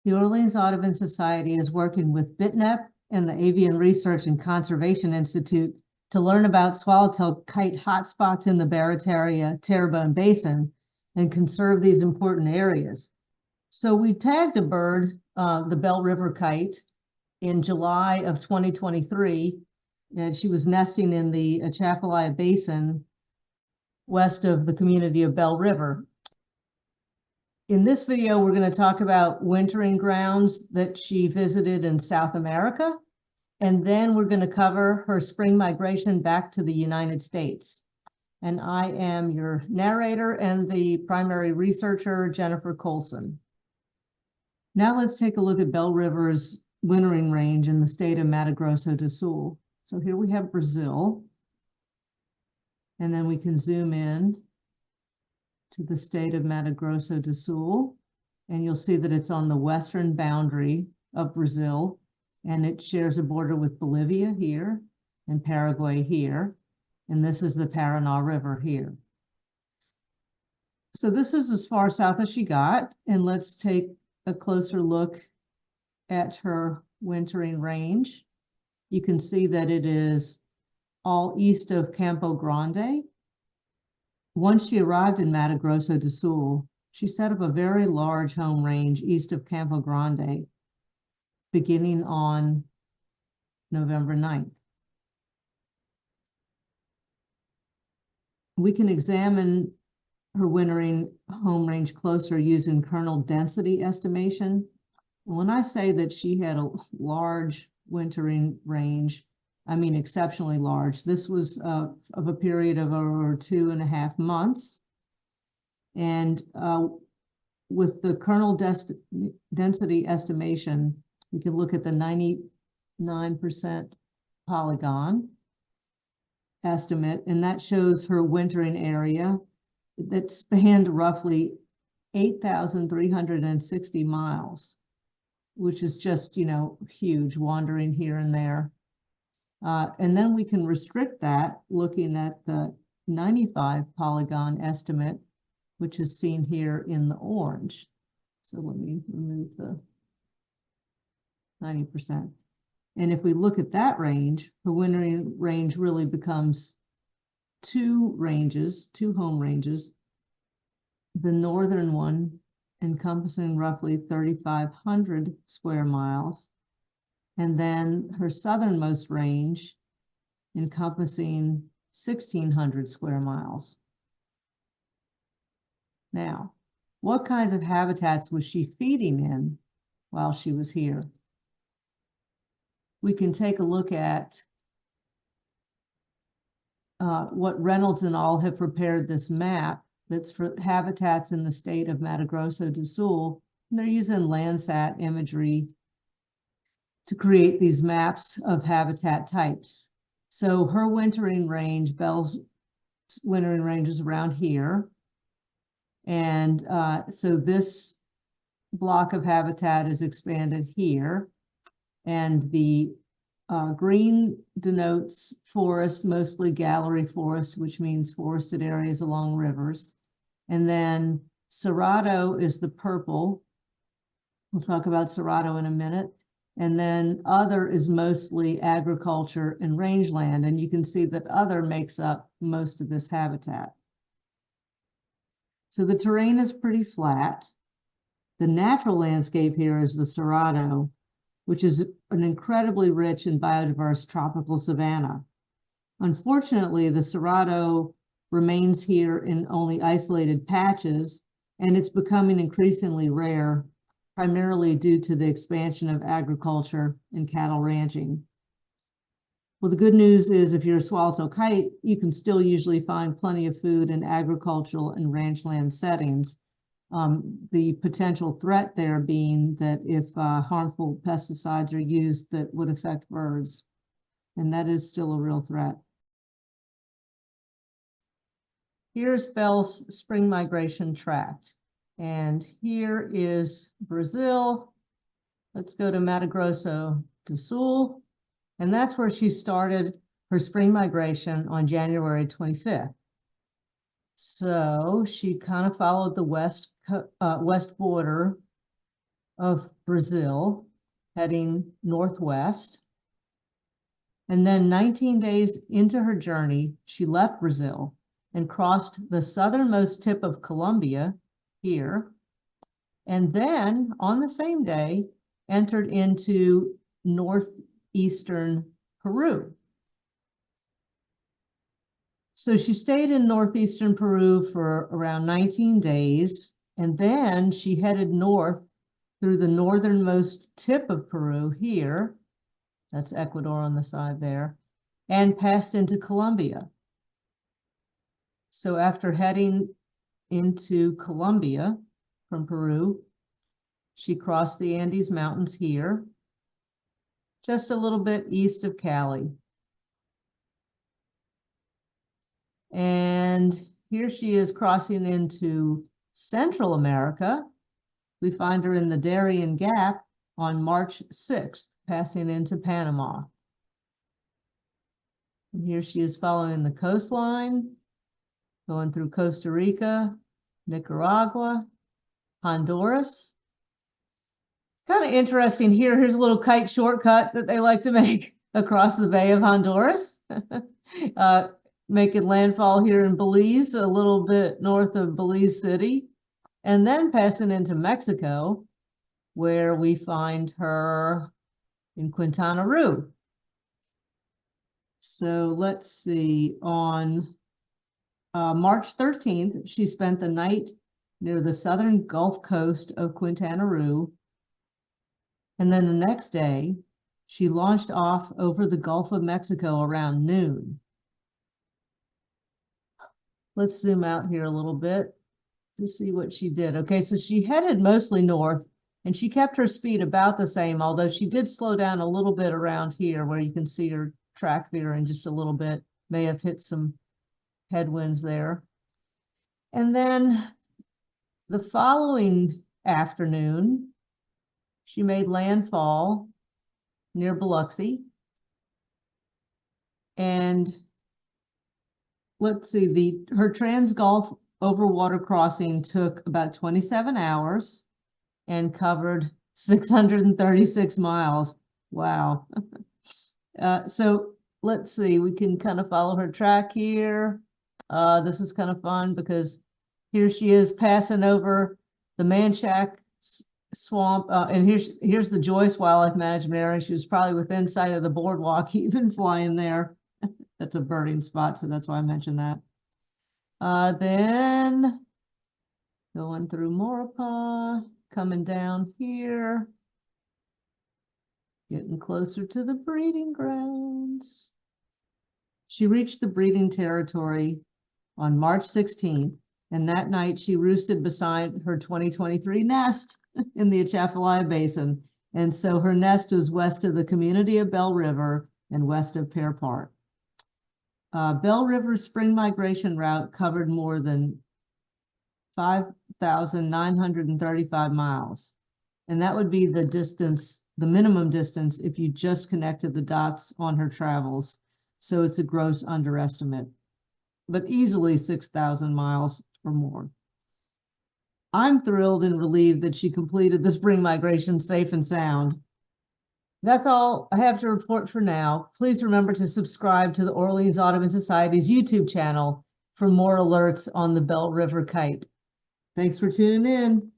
The Orleans Audubon Society is working with BTNEP and the Avian Research and Conservation Institute to learn about swallow-tailed kite hotspots in the Barataria-Terrebonne Basin and conserve these important areas. So we tagged a bird, the Belle River kite, in July of 2023, and she was nesting in the Atchafalaya Basin west of the community of Belle River. In this video, we're going to talk about wintering grounds that she visited in South America, and then we're going to cover her spring migration back to the United States. And I am your narrator and the primary researcher, Jennifer Colson. Now let's take a look at Belle River's wintering range in the state of Mato Grosso do Sul. So here we have Brazil, and then we can zoom in to the state of Mato Grosso do Sul, and you'll see that it's on the western boundary of Brazil, and it shares a border with Bolivia here and Paraguay here, and this is the Paraná River here. So this is as far south as she got, and let's take a closer look at her wintering range. You can see that it is all east of Campo Grande. Once she arrived in Mato Grosso do Sul, she set up a very large home range east of Campo Grande, beginning on November 9th. We can examine her wintering home range closer using kernel density estimation. When I say that she had a large wintering range, I mean exceptionally large. This was of a period of over 2.5 months. And with the kernel density estimation, we can look at the 99% polygon estimate, and that shows her wintering area that spanned roughly 8,360 miles, which is just, huge, wandering here and there. And then we can restrict that looking at the 95 polygon estimate, which is seen here in the orange. So let me remove the 90%. And if we look at that range, her wintering range really becomes two home ranges. The northern one encompassing roughly 3,500 square miles, and then her southernmost range encompassing 1,600 square miles. Now, what kinds of habitats was she feeding in while she was here? We can take a look at what Reynolds and al. Have prepared this map that's for habitats in the state of Mato Grosso do Sul. And they're using Landsat imagery to create these maps of habitat types. So her wintering range, Belle's wintering range, is around here. And so this block of habitat is expanded here. And the green denotes forest, mostly gallery forest, which means forested areas along rivers. And then Cerrado is the purple. We'll talk about Cerrado in a minute. And then other is mostly agriculture and rangeland. And you can see that other makes up most of this habitat. So the terrain is pretty flat. The natural landscape here is the Cerrado, which is an incredibly rich and biodiverse tropical savanna. Unfortunately, the Cerrado remains here in only isolated patches, and it's becoming increasingly rare, primarily due to the expansion of agriculture and cattle ranching. Well, the good news is if you're a swallow-tailed kite, you can still usually find plenty of food in agricultural and ranchland settings. The potential threat there being that if harmful pesticides are used that would affect birds, and that is still a real threat. Here's Belle's spring migration tract, and here is Brazil. Let's go to Mato Grosso do Sul, and that's where she started her spring migration on January 25th. So she kind of followed the west border of Brazil, heading northwest. And then 19 days into her journey, she left Brazil and crossed the southernmost tip of Colombia here. And then on the same day, entered into northeastern Peru. So she stayed in northeastern Peru for around 19 days, and then she headed north through the northernmost tip of Peru here, that's Ecuador on the side there, and passed into Colombia. So after heading into Colombia from Peru, she crossed the Andes Mountains here, just a little bit east of Cali. And here she is crossing into Central America. We find her in the Darien Gap on March 6th, passing into Panama. And here she is following the coastline, going through Costa Rica, Nicaragua, Honduras. Kind of interesting here. Here's a little kite shortcut that they like to make across the Bay of Honduras. Making landfall here in Belize, a little bit north of Belize City, and then passing into Mexico, where we find her in Quintana Roo. So let's see, on March 13th, she spent the night near the southern Gulf coast of Quintana Roo. And then the next day, she launched off over the Gulf of Mexico around noon. Let's zoom out here a little bit to see what she did. Okay, so she headed mostly north, and she kept her speed about the same, although she did slow down a little bit around here where you can see her track veering just a little bit, may have hit some headwinds there. And then the following afternoon, she made landfall near Biloxi. And let's see, her Trans-Gulf overwater crossing took about 27 hours and covered 636 miles. Wow. So let's see, we can kind of follow her track here. This is kind of fun because here she is passing over the Manchac swamp, and here's the Joyce Wildlife Management Area. She was probably within sight of the boardwalk, even flying there. That's a birding spot, so that's why I mentioned that. Then going through Maurepas, coming down here, getting closer to the breeding grounds. She reached the breeding territory on March 16th, and that night she roosted beside her 2023 nest in the Atchafalaya Basin. And so her nest is west of the community of Belle River and west of Pear Park. Belle River's spring migration route covered more than 5,935 miles. And that would be the distance, the minimum distance, if you just connected the dots on her travels. So it's a gross underestimate, but easily 6,000 miles or more. I'm thrilled and relieved that she completed the spring migration safe and sound. That's all I have to report for now. Please remember to subscribe to the Orleans Audubon Society's YouTube channel for more alerts on the Belle River kite. Thanks for tuning in.